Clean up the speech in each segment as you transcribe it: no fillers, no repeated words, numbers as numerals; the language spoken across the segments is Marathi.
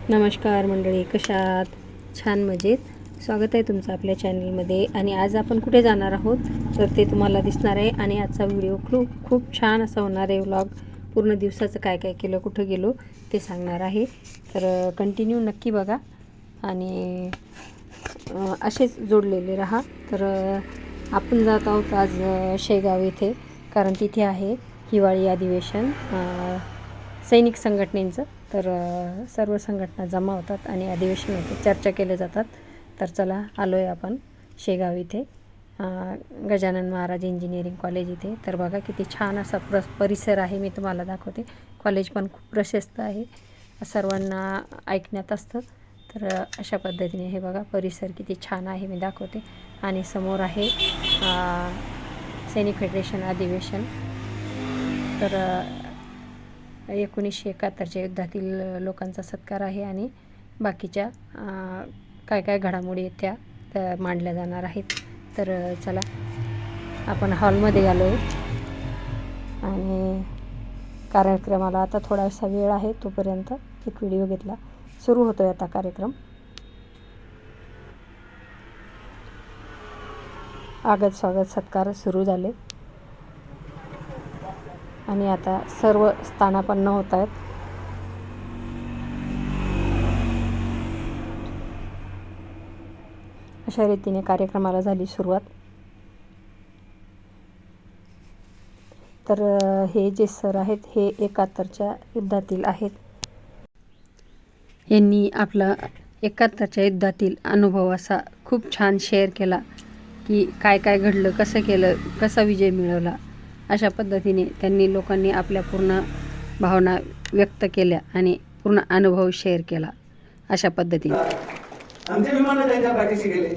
नमस्कार मंडळी, कशा आहात? छान मजेत. स्वागत आहे तुमचं आपल्या चॅनलमध्ये. आणि आज आपण कुठे जाणार आहोत तर ते तुम्हाला दिसणार आहे. आणि आजचा व्हिडिओ खूप छान असा होणार आहे. व्लॉग पूर्ण दिवसाचं काय काय केलं, कुठं गेलो ते सांगणार आहे. तर कंटिन्यू नक्की बघा आणि असेच जोडलेले राहा. तर आपण जात आहोत आज शेगाव इथे, कारण तिथे आहे हिवाळी अधिवेशन सैनिक संघटनेचं. तर सर्व संघटना जमा होतात आणि अधिवेशन होते, चर्चा केल्या जातात. तर चला, आलो आहे आपण शेगाव इथे, गजानन महाराज इंजिनिअरिंग कॉलेज इथे. तर बघा किती छान असा परिसर आहे, मी तुम्हाला दाखवते. कॉलेज पण खूप प्रशस्त आहे, सर्वांना ऐकण्यात असतं. तर अशा पद्धतीने हे बघा परिसर किती छान आहे, मी दाखवते. आणि समोर आहे सैनिक फेडरेशन अधिवेशन. तर 1971च्या युद्धातील लोकांचा सत्कार आहे आणि बाकीच्या काय काय घडामोडी आहेत त्या मांडल्या जाणार आहेत. तर चला, आपण हॉलमध्ये आलो आहे आणि कार्यक्रमाला आता थोडासा वेळ आहे, तोपर्यंत एक व्हिडिओ घेतला. सुरू होतो आहे आता कार्यक्रम. आगत स्वागत सत्कार सुरू झाले आणि आता सर्व स्थानापन्न होत आहेत. अशा रीतीने कार्यक्रमाला झाली सुरुवात. तर हे जे सर आहेत हे 71च्या युद्धातील आहेत. यांनी आपला 71च्या युद्धातील अनुभव असा खूप छान शेअर केला की काय काय घडलं, कसं केलं, कसा विजय मिळवला. अशा पद्धतीने त्यांनी लोकांनी आपल्या पूर्ण भावना व्यक्त केल्या आणि पूर्ण अनुभव शेअर केला. अशा पद्धतीने आमचे विमान त्यांच्या पाठीशी गेले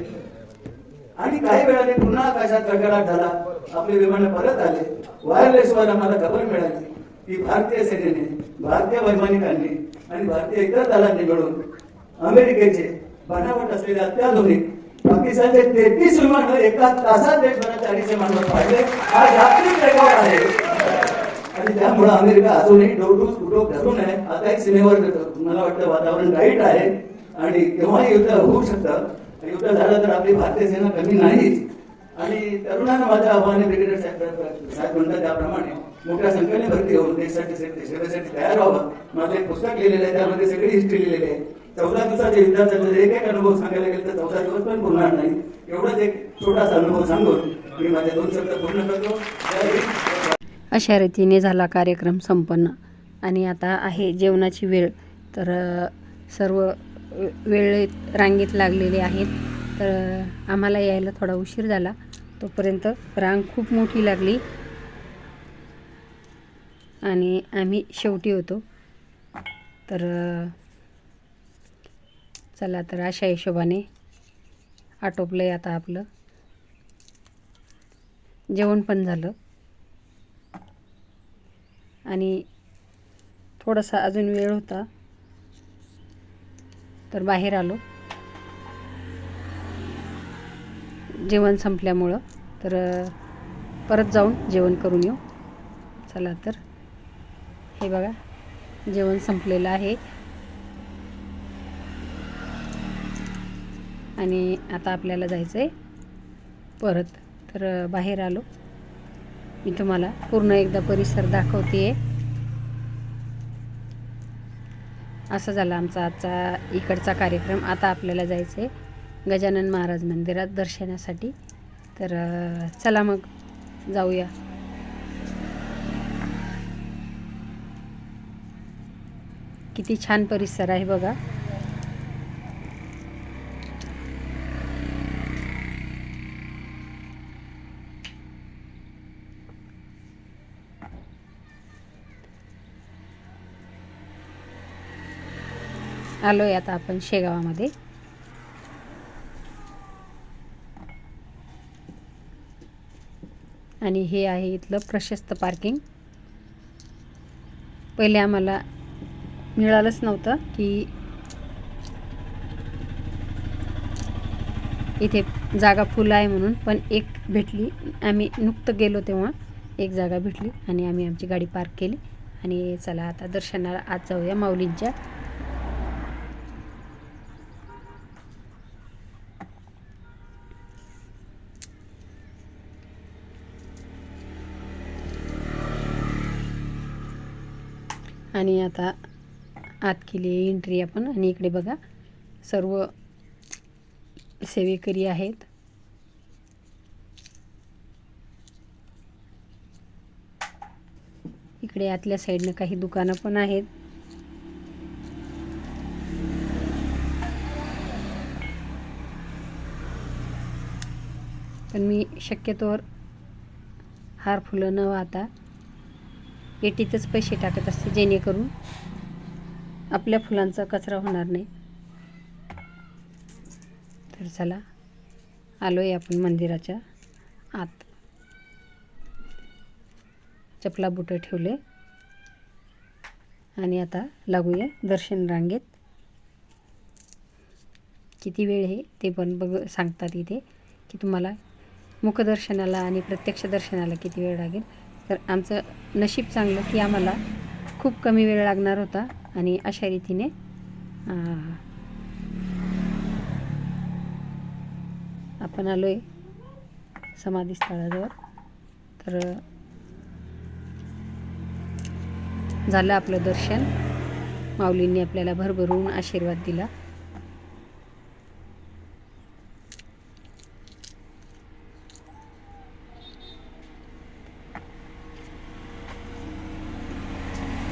आणि काही वेळाने पुन्हा आकाशात गडगडाट झाला. आपले विमान परत आले. वायरलेसवर आम्हाला खबर मिळाली की भारतीय सेनेने, भारतीय वैमानिकांनी आणि भारतीय इतर दलांनी मिळून अमेरिकेचे बनावट असलेले अत्याधुनिक पाकिस्तानचे 33 विमान एका तासात देशभराच्या अडीचशे विमानावर पाडले. हा जागतिक रेकॉर्ड आहे. आणि त्यामुळे अमेरिका अजूनही डोकं धरून आहे. आता एक सीमेवर मला वाटतं वातावरण टाईट आहे आणि केव्हा युद्ध होऊ शकतं. युद्ध झालं तर आपली भारतीय सेना कमी नाहीच. आणि तरुणांना माझं आव्हान आहे, ब्रिगेडियर साहेब म्हणतात त्याप्रमाणे मोठ्या संख्येने भरती होऊन देशासाठी सेवेसाठी तयार व्हावं. माझं एक पुस्तक लिहिलेलं आहे, त्यामध्ये सगळी हिस्ट्री लिहिलेली आहे. 14 दिवसाच्या युद्धाचा एक एक अनुभव सांगायला गेलं तर 14 दिवस पण पुरणार नाही. एवढाच एक छोटासा अनुभव सांगून मी माझे 2 शब्द पूर्ण करतो. अशा रीतीने झाला कार्यक्रम संपन्न आणि आता आहे जेवणाची वेळ. तर सर्व वेळेत रांगेत लागलेले आहेत. तर आम्हाला यायला थोडा उशीर झाला, तोपर्यंत रांग खूप मोठी लागली आणि आम्ही शेवटी होतो. तर चला, तर अशा हिशोबाने आटोपलं आहे आता आपलं. जेवण पण झालं आणि थोडासा अजून वेळ होता तर बाहेर आलो जेवण संपल्यामुळं. तर परत जाऊन जेवण करून येऊ. चला, तर हे बघा जेवण संपलेलं आहे आणि आता आपल्याला जायचं आहे परत. तर बाहेर आलो, मी तुम्हाला पूर्ण एकदा परिसर दाखवते. असा झाला आमचा आजचा इकडचा कार्यक्रम. आता आपल्याला जायचं आहे गजानन महाराज मंदिरात दर्शनासाठी. तर चला मग जाऊया. किती छान परिसर आहे बघा. आलो आहे आता आपण शेगावामध्ये. आणि हे आहे इथलं प्रशस्त पार्किंग. पहिले आम्हाला मिळालंच नव्हतं की इथे जागा फुल आहे म्हणून, पण एक भेटली. आम्ही नुकतं गेलो तेव्हा एक जागा भेटली आणि आम्ही आमची गाडी पार्क केली आणि चला आता दर्शनाला आज जाऊया माऊलींच्या. आणि आता आत केली एंट्री आपण आणि इकडे बघा सर्व सेवेकरी आहेत. इकडे आतल्या साईडनं काही दुकानं पण आहेत. पण मी शक्यतोवर हार फुलं न वाहता पेटीतच पैसे टाकत असते, जेणेकरून आपल्या फुलांचा कचरा होणार नाही. तर चला आलो आहे आपण मंदिराच्या आत. चपला बुटं ठेवले आणि आता लागूया दर्शन रांगेत. किती वेळ आहे ते पण सांगतात इथे की तुम्हाला मुखदर्शनाला आणि प्रत्यक्ष दर्शनाला किती वेळ लागेल. तर आमचं नशीब चांगलं की आम्हाला खूप कमी वेळ लागणार होता आणि अशा रीतीने आपण आलो आहे समाधीस्थळाजवळ. तर झालं आपलं दर्शन. माऊलींनी आपल्याला भरभरून आशीर्वाद दिला.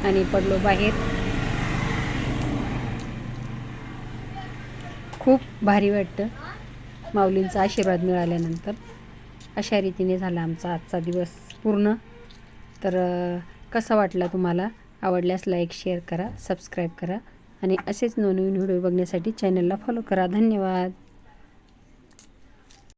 आणि पडलो बाहेर. खूप भारी वाटतं माऊलींचा आशीर्वाद मिळाल्यानंतर. अशा रीतीने झाला आमचा आजचा दिवस पूर्ण. तर कसा वाटला तुम्हाला? आवडल्यास लाईक, शेअर करा, सबस्क्राईब करा आणि असेच नवनवीन व्हिडिओ बघण्यासाठी चॅनलला फॉलो करा. धन्यवाद.